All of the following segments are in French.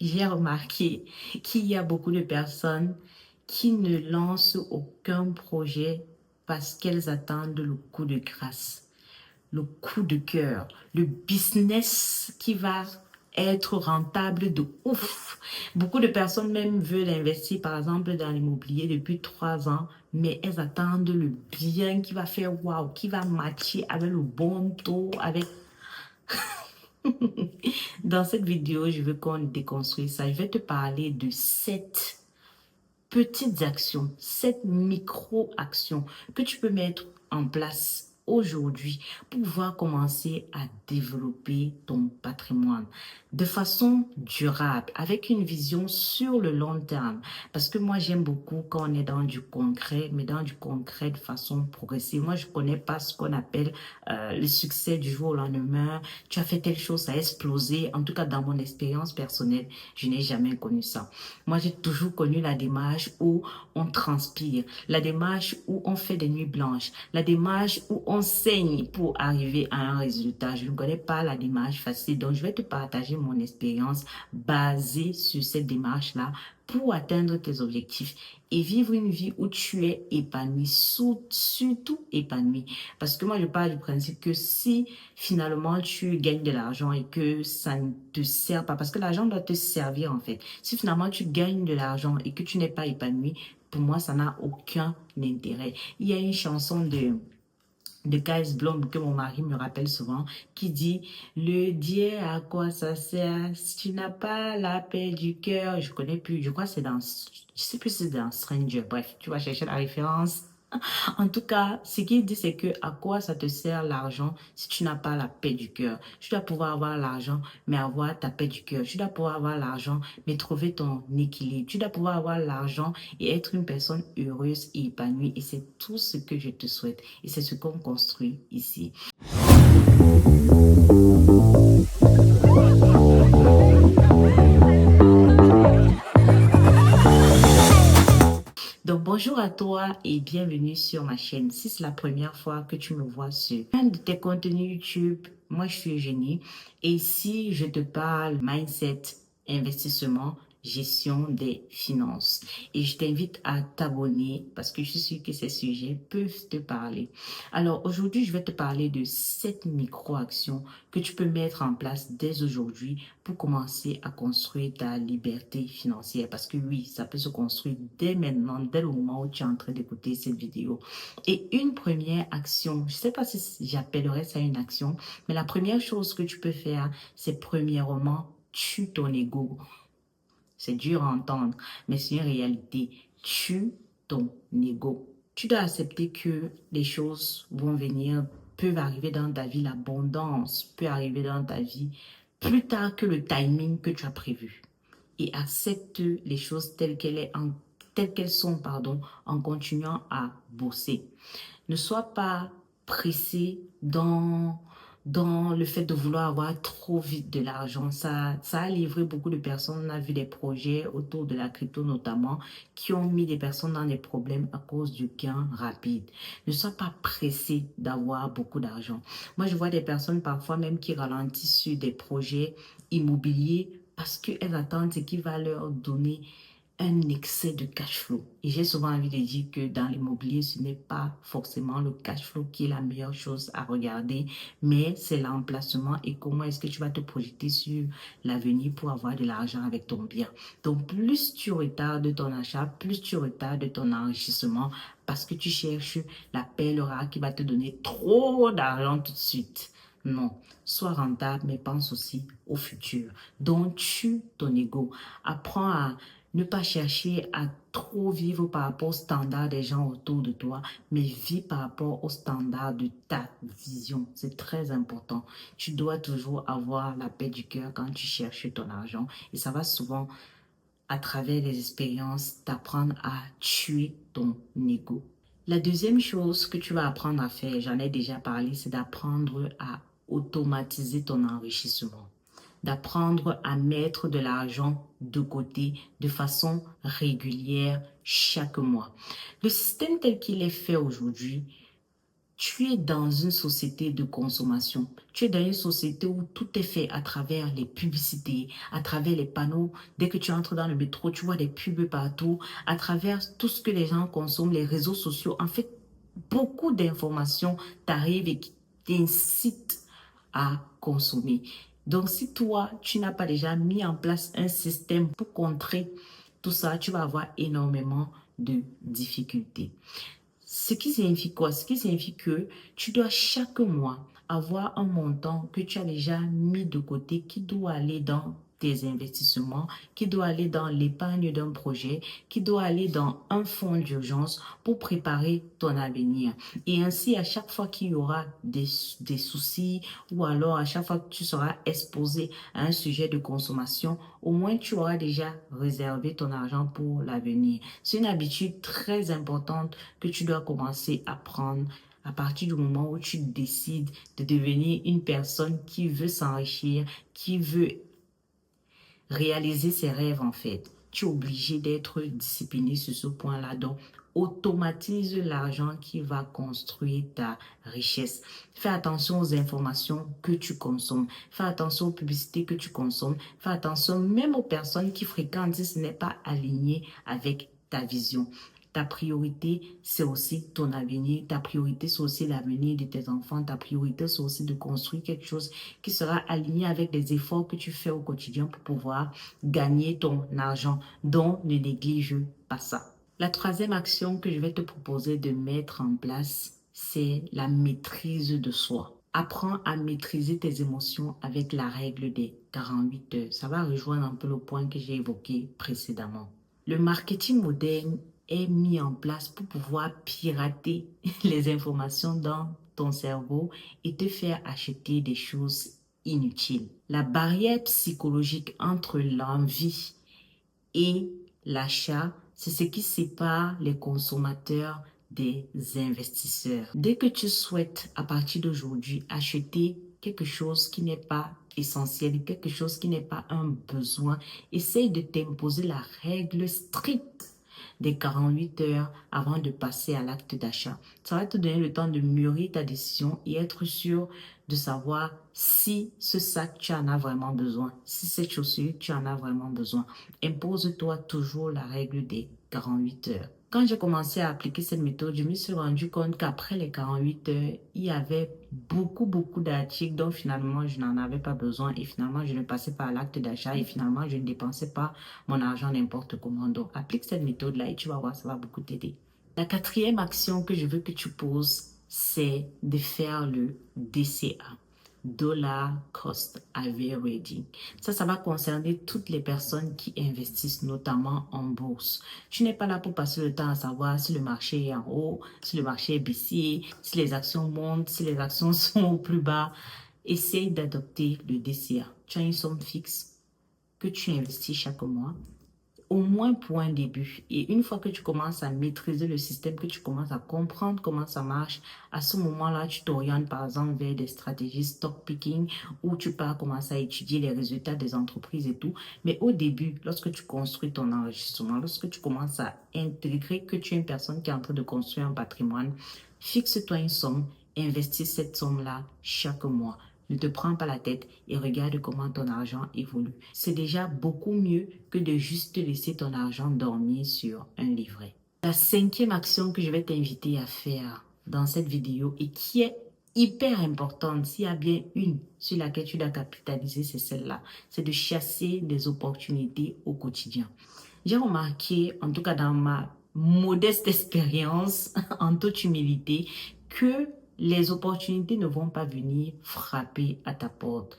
J'ai remarqué qu'il y a beaucoup de personnes qui ne lancent aucun projet parce qu'elles attendent le coup de grâce, le coup de cœur, le business qui va être rentable de ouf. Beaucoup de personnes même veulent investir, par exemple, dans l'immobilier depuis 3 ans, mais elles attendent le bien qui va faire waouh, qui va matcher avec le bon taux, avec dans cette vidéo, je veux qu'on déconstruise ça. Je vais te parler de 7 petites actions, 7 micro-actions que tu peux mettre en place aujourd'hui pour pouvoir commencer à développer ton patrimoine de façon durable, avec une vision sur le long terme. Parce que moi, j'aime beaucoup quand on est dans du concret, mais dans du concret de façon progressive. Moi, je ne connais pas ce qu'on appelle le succès du jour au lendemain. Tu as fait telle chose, ça a explosé. En tout cas, dans mon expérience personnelle, je n'ai jamais connu ça. Moi, j'ai toujours connu la démarche où on transpire, la démarche où on fait des nuits blanches, la démarche où on saigne pour arriver à un résultat. Je ne connais pas la démarche facile, donc je vais te partager mon expérience basée sur cette démarche-là pour atteindre tes objectifs et vivre une vie où tu es épanoui, surtout épanoui. Parce que moi, je pars du principe que si finalement tu gagnes de l'argent et que ça ne te sert pas, parce que l'argent doit te servir en fait. Si finalement tu gagnes de l'argent et que tu n'es pas épanoui, pour moi, ça n'a aucun intérêt. Il y a une chanson de Guys Blonde que mon mari me rappelle souvent, qui dit le Dieu à quoi ça sert si tu n'as pas la paix du cœur. Je connais plus, je crois que c'est dans, je sais plus si c'est dans Stranger. Bref, tu vas chercher la référence. En tout cas, ce qu'il dit, c'est que à quoi ça te sert l'argent si tu n'as pas la paix du cœur? Tu dois pouvoir avoir l'argent, mais avoir ta paix du cœur. Tu dois pouvoir avoir l'argent, mais trouver ton équilibre. Tu dois pouvoir avoir l'argent et être une personne heureuse et épanouie. Et c'est tout ce que je te souhaite. Et c'est ce qu'on construit ici. Donc, bonjour à toi et bienvenue sur ma chaîne. Si c'est la première fois que tu me vois sur un de tes contenus YouTube, moi je suis Eugénie et ici je te parle mindset, investissement, gestion des finances. Et je t'invite à t'abonner parce que je suis sûre que ces sujets peuvent te parler. Alors aujourd'hui, je vais te parler de 7 micro-actions que tu peux mettre en place dès aujourd'hui pour commencer à construire ta liberté financière. Parce que oui, ça peut se construire dès maintenant, dès le moment où tu es en train d'écouter cette vidéo. Et une première action, je ne sais pas si j'appellerais ça une action, mais la première chose que tu peux faire, c'est premièrement, tue ton ego. C'est dur à entendre, mais c'est une réalité. Tue ton ego. Tu dois accepter que les choses vont venir, peuvent arriver dans ta vie, l'abondance peut arriver dans ta vie plus tard que le timing que tu as prévu. Et accepte les choses telles qu'elles sont, pardon, en continuant à bosser. Ne sois pas pressé dans le fait de vouloir avoir trop vite de l'argent. Ça a livré beaucoup de personnes. On a vu des projets autour de la crypto notamment qui ont mis des personnes dans des problèmes à cause du gain rapide. Ne sois pas pressé d'avoir beaucoup d'argent. Moi, je vois des personnes parfois même qui ralentissent sur des projets immobiliers parce qu'elles attendent ce qui va leur donner un excès de cash flow. Et j'ai souvent envie de dire que dans l'immobilier, ce n'est pas forcément le cash flow qui est la meilleure chose à regarder, mais c'est l'emplacement et comment est-ce que tu vas te projeter sur l'avenir pour avoir de l'argent avec ton bien. Donc, plus tu retardes ton achat, plus tu retardes ton enrichissement parce que tu cherches la perle rare qui va te donner trop d'argent tout de suite. Non, sois rentable, mais pense aussi au futur. Donc, tue ton ego. Apprends à ne pas chercher à trop vivre par rapport aux standards des gens autour de toi, mais vis par rapport aux standards de ta vision. C'est très important. Tu dois toujours avoir la paix du cœur quand tu cherches ton argent. Et ça va souvent, à travers les expériences, t'apprendre à tuer ton ego. La deuxième chose que tu vas apprendre à faire, j'en ai déjà parlé, c'est d'apprendre à automatiser ton enrichissement, d'apprendre à mettre de l'argent de côté de façon régulière chaque mois. Le système tel qu'il est fait aujourd'hui Tu es dans une société de consommation. Tu es dans une société où tout est fait à travers les publicités, à travers les panneaux. Dès que tu entres dans le métro, tu vois des pubs partout, à travers tout ce que les gens consomment, les réseaux sociaux. En fait, beaucoup d'informations t'arrivent et qui t'incitent à consommer. Donc, si toi, tu n'as pas déjà mis en place un système pour contrer tout ça, tu vas avoir énormément de difficultés. Ce qui signifie quoi? Ce qui signifie que tu dois chaque mois avoir un montant que tu as déjà mis de côté qui doit aller dans tes investissements, qui doit aller dans l'épargne d'un projet, qui doit aller dans un fonds d'urgence pour préparer ton avenir. Et ainsi, à chaque fois qu'il y aura des soucis ou alors à chaque fois que tu seras exposé à un sujet de consommation, au moins tu auras déjà réservé ton argent pour l'avenir. C'est une habitude très importante que tu dois commencer à prendre à partir du moment où tu décides de devenir une personne qui veut s'enrichir, qui veut réaliser ses rêves en fait. Tu es obligé d'être discipliné sur ce point-là. Donc, automatise l'argent qui va construire ta richesse. Fais attention aux informations que tu consommes. Fais attention aux publicités que tu consommes. Fais attention même aux personnes qui fréquentent si ce n'est pas aligné avec ta vision. Ta priorité, c'est aussi ton avenir. Ta priorité, c'est aussi l'avenir de tes enfants. Ta priorité, c'est aussi de construire quelque chose qui sera aligné avec les efforts que tu fais au quotidien pour pouvoir gagner ton argent. Donc, ne néglige pas ça. La troisième action que je vais te proposer de mettre en place, c'est la maîtrise de soi. Apprends à maîtriser tes émotions avec la règle des 48 heures. Ça va rejoindre un peu le point que j'ai évoqué précédemment. Le marketing moderne est mis en place pour pouvoir pirater les informations dans ton cerveau et te faire acheter des choses inutiles. La barrière psychologique entre l'envie et l'achat, c'est ce qui sépare les consommateurs des investisseurs. Dès que tu souhaites, à partir d'aujourd'hui, acheter quelque chose qui n'est pas essentiel, quelque chose qui n'est pas un besoin, essaye de t'imposer la règle stricte des 48 heures avant de passer à l'acte d'achat. Ça va te donner le temps de mûrir ta décision et être sûr de savoir si ce sac, tu en as vraiment besoin, si cette chaussure, tu en as vraiment besoin. Impose-toi toujours la règle des 48 heures. Quand j'ai commencé à appliquer cette méthode, je me suis rendu compte qu'après les 48 heures, il y avait beaucoup d'articles dont finalement je n'en avais pas besoin et finalement je ne passais pas à l'acte d'achat et finalement je ne dépensais pas mon argent n'importe comment. Donc applique cette méthode-là et tu vas voir, ça va beaucoup t'aider. La quatrième action que je veux que tu poses, c'est de faire le DCA. Dollar Cost Averaging. Ça va concerner toutes les personnes qui investissent notamment en bourse. Tu n'es pas là pour passer le temps à savoir si le marché est en haut, si le marché est baissier, si les actions montent, si les actions sont au plus bas. Essaye d'adopter le DCA. Tu as une somme fixe que tu investis chaque mois, au moins pour un début. Et une fois que tu commences à maîtriser le système, que tu commences à comprendre comment ça marche, à ce moment-là, tu t'orientes par exemple vers des stratégies stock picking où tu peux commencer à étudier les résultats des entreprises et tout. Mais au début, lorsque tu construis ton enregistrement, lorsque tu commences à intégrer que tu es une personne qui est en train de construire un patrimoine, fixe-toi une somme, investis cette somme-là chaque mois. Ne te prends pas la tête et regarde comment ton argent évolue. C'est déjà beaucoup mieux que de juste laisser ton argent dormir sur un livret. La cinquième action que je vais t'inviter à faire dans cette vidéo et qui est hyper importante, s'il y a bien une sur laquelle tu dois capitaliser, c'est celle-là. C'est de chasser des opportunités au quotidien. J'ai remarqué, en tout cas dans ma modeste expérience, en toute humilité, que les opportunités ne vont pas venir frapper à ta porte.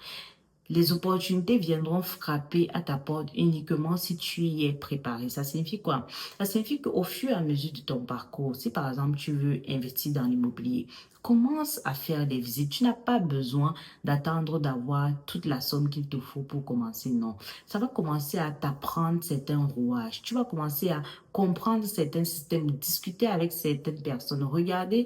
Les opportunités viendront frapper à ta porte uniquement si tu y es préparé. Ça signifie quoi? Ça signifie qu'au fur et à mesure de ton parcours, si par exemple tu veux investir dans l'immobilier, commence à faire des visites. Tu n'as pas besoin d'attendre d'avoir toute la somme qu'il te faut pour commencer. Non. Ça va commencer à t'apprendre certains rouages. Tu vas commencer à comprendre certains systèmes, discuter avec certaines personnes, regarder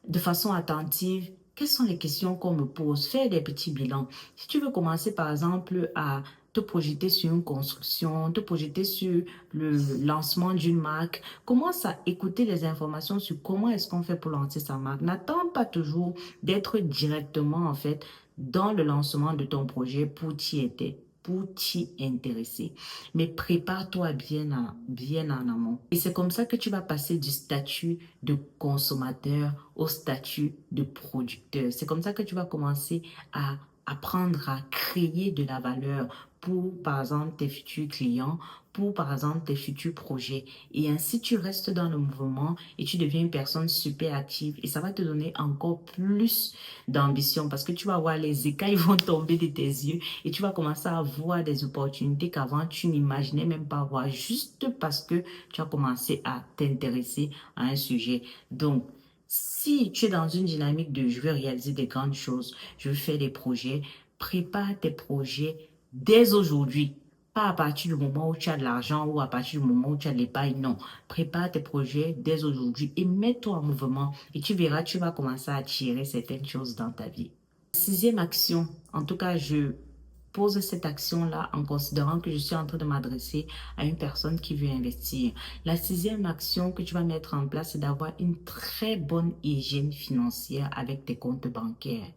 de façon attentive quelles sont les questions qu'on me pose, faire des petits bilans. Si tu veux commencer par exemple à te projeter sur une construction, te projeter sur le lancement d'une marque. Commence à écouter les informations sur comment est-ce qu'on fait pour lancer sa marque. N'attends pas toujours d'être directement, en fait, dans le lancement de ton projet pour t'y intéresser. Mais prépare-toi bien en amont. Et c'est comme ça que tu vas passer du statut de consommateur au statut de producteur. C'est comme ça que tu vas commencer à apprendre à créer de la valeur pour, par exemple, tes futurs clients, pour, par exemple, tes futurs projets. Et ainsi, tu restes dans le mouvement et tu deviens une personne super active. Et ça va te donner encore plus d'ambition parce que tu vas voir les écailles vont tomber de tes yeux et tu vas commencer à voir des opportunités qu'avant, tu n'imaginais même pas voir juste parce que tu as commencé à t'intéresser à un sujet. Donc, si tu es dans une dynamique de je veux réaliser des grandes choses, je veux faire des projets, prépare tes projets dès aujourd'hui. Pas à partir du moment où tu as de l'argent ou à partir du moment où tu as de l'épargne, non. Prépare tes projets dès aujourd'hui et mets-toi en mouvement et tu verras, tu vas commencer à attirer certaines choses dans ta vie. Sixième action, en tout cas, je pose cette action-là en considérant que je suis en train de m'adresser à une personne qui veut investir. La sixième action que tu vas mettre en place, c'est d'avoir une très bonne hygiène financière avec tes comptes bancaires.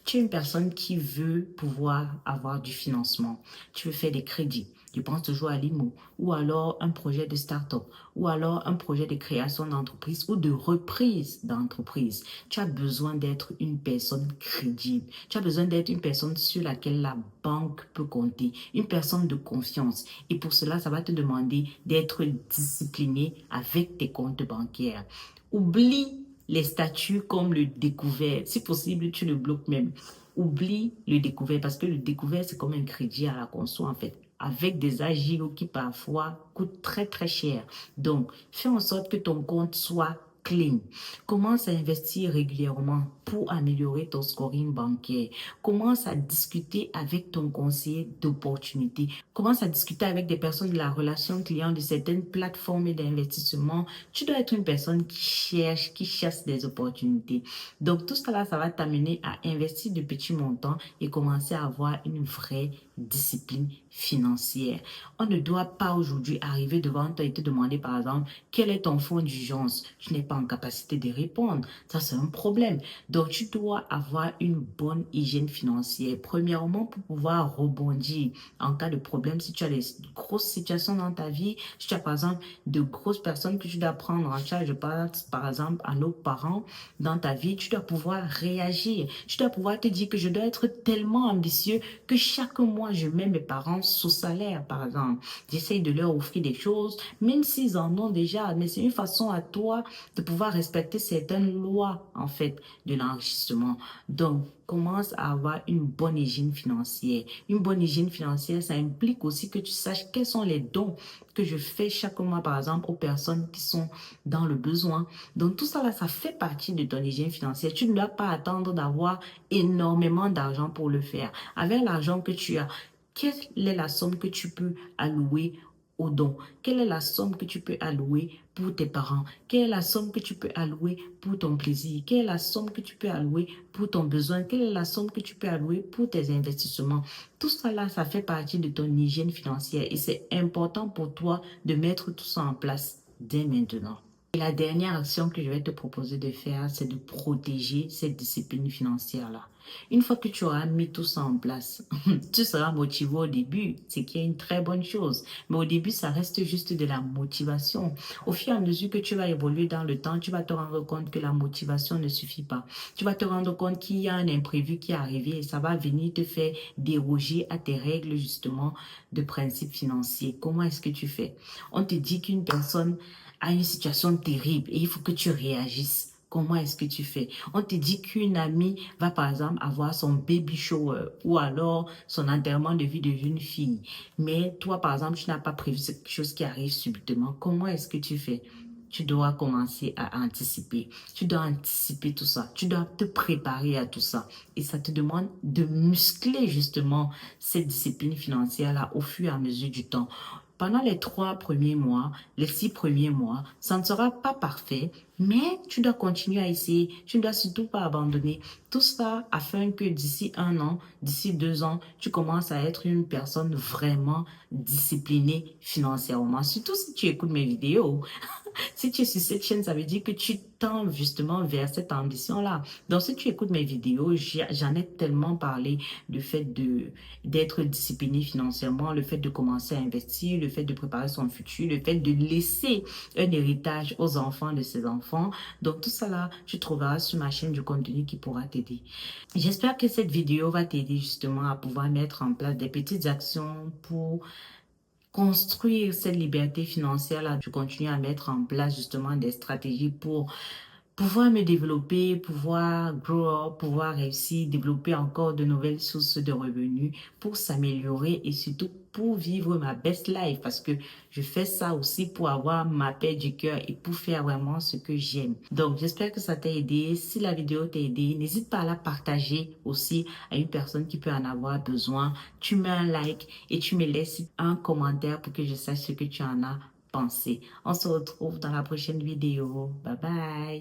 Tu es une personne qui veut pouvoir avoir du financement. Tu veux faire des crédits. Tu penses toujours à l'IMO ou alors un projet de start-up ou alors un projet de création d'entreprise ou de reprise d'entreprise. Tu as besoin d'être une personne crédible. Tu as besoin d'être une personne sur laquelle la banque peut compter, une personne de confiance. Et pour cela, ça va te demander d'être discipliné avec tes comptes bancaires. Oublie les statuts comme le découvert. Si possible, tu le bloques même. Oublie le découvert parce que le découvert, c'est comme un crédit à la conso en fait, avec des agios qui parfois coûtent très très cher. Donc, fais en sorte que ton compte soit clean. Commence à investir régulièrement pour améliorer ton scoring bancaire. Commence à discuter avec ton conseiller d'opportunité. Commence à discuter avec des personnes de la relation client de certaines plateformes d'investissement. Tu dois être une personne qui cherche des opportunités. Donc, tout cela, ça va t'amener à investir de petits montants et commencer à avoir une vraie discipline financière. On ne doit pas aujourd'hui arriver devant toi et te demander, par exemple, quel est ton fonds d'urgence? Tu n'es pas en capacité de répondre. Ça, c'est un problème. Donc, tu dois avoir une bonne hygiène financière. Premièrement, pour pouvoir rebondir en cas de problème, si tu as des grosses situations dans ta vie, si tu as, par exemple, de grosses personnes que tu dois prendre en charge, je pense, par exemple, à nos parents dans ta vie, tu dois pouvoir réagir. Tu dois pouvoir te dire que je dois être tellement ambitieux que chaque mois, je mets mes parents sous salaire, par exemple. J'essaye de leur offrir des choses, même s'ils en ont déjà, mais c'est une façon à toi de pouvoir respecter certaines lois, en fait, de l'enrichissement. Donc, commence à avoir une bonne hygiène financière. Une bonne hygiène financière, ça implique aussi que tu saches quels sont les dons que je fais chaque mois, par exemple, aux personnes qui sont dans le besoin. Donc, tout ça, là, ça fait partie de ton hygiène financière. Tu ne dois pas attendre d'avoir énormément d'argent pour le faire. Avec l'argent que tu as, quelle est la somme que tu peux allouer aux dons? Quelle est la somme que tu peux allouer pour tes parents? Quelle est la somme que tu peux allouer pour ton plaisir? Quelle est la somme que tu peux allouer pour ton besoin? Quelle est la somme que tu peux allouer pour tes investissements? Tout ça là, ça fait partie de ton hygiène financière et c'est important pour toi de mettre tout ça en place dès maintenant. Et la dernière action que je vais te proposer de faire, c'est de protéger cette discipline financière-là. Une fois que tu auras mis tout ça en place, tu seras motivé au début, ce qui est une très bonne chose. Mais au début, ça reste juste de la motivation. Au fur et à mesure que tu vas évoluer dans le temps, tu vas te rendre compte que la motivation ne suffit pas. Tu vas te rendre compte qu'il y a un imprévu qui est arrivé et ça va venir te faire déroger à tes règles justement de principe financier. Comment est-ce que tu fais? On te dit qu'une personne a une situation terrible et il faut que tu réagisses. Comment est-ce que tu fais? On te dit qu'une amie va par exemple avoir son baby shower ou alors son enterrement de vie de jeune fille. Mais toi par exemple, tu n'as pas prévu quelque chose qui arrive subitement. Comment est-ce que tu fais? Tu dois commencer à anticiper. Tu dois anticiper tout ça. Tu dois te préparer à tout ça. Et ça te demande de muscler justement cette discipline financière-là au fur et à mesure du temps. pendant les 3 premiers mois, les 6 premiers mois, ça ne sera pas parfait, mais tu dois continuer à essayer. Tu ne dois surtout pas abandonner. Tout ça afin que d'ici 1 an, d'ici 2 ans, tu commences à être une personne vraiment disciplinée financièrement. Surtout si tu écoutes mes vidéos. Si tu es sur cette chaîne, ça veut dire que tu tends justement vers cette ambition-là. Donc, si tu écoutes mes vidéos, j'en ai tellement parlé, le fait d'être discipliné financièrement, le fait de commencer à investir, le fait de préparer son futur, le fait de laisser un héritage aux enfants de ses enfants. Donc, tout ça là, tu trouveras sur ma chaîne du contenu qui pourra t'aider. J'espère que cette vidéo va t'aider justement à pouvoir mettre en place des petites actions pour construire cette liberté financière-là. Je continue à mettre en place justement des stratégies pour pouvoir me développer, pouvoir grow up, pouvoir réussir, développer encore de nouvelles sources de revenus pour s'améliorer et surtout pour vivre ma best life parce que je fais ça aussi pour avoir ma paix du cœur et pour faire vraiment ce que j'aime. Donc, j'espère que ça t'a aidé. Si la vidéo t'a aidé, n'hésite pas à la partager aussi à une personne qui peut en avoir besoin. Tu mets un like et tu me laisses un commentaire pour que je sache ce que tu en as pensé. On se retrouve dans la prochaine vidéo. Bye bye.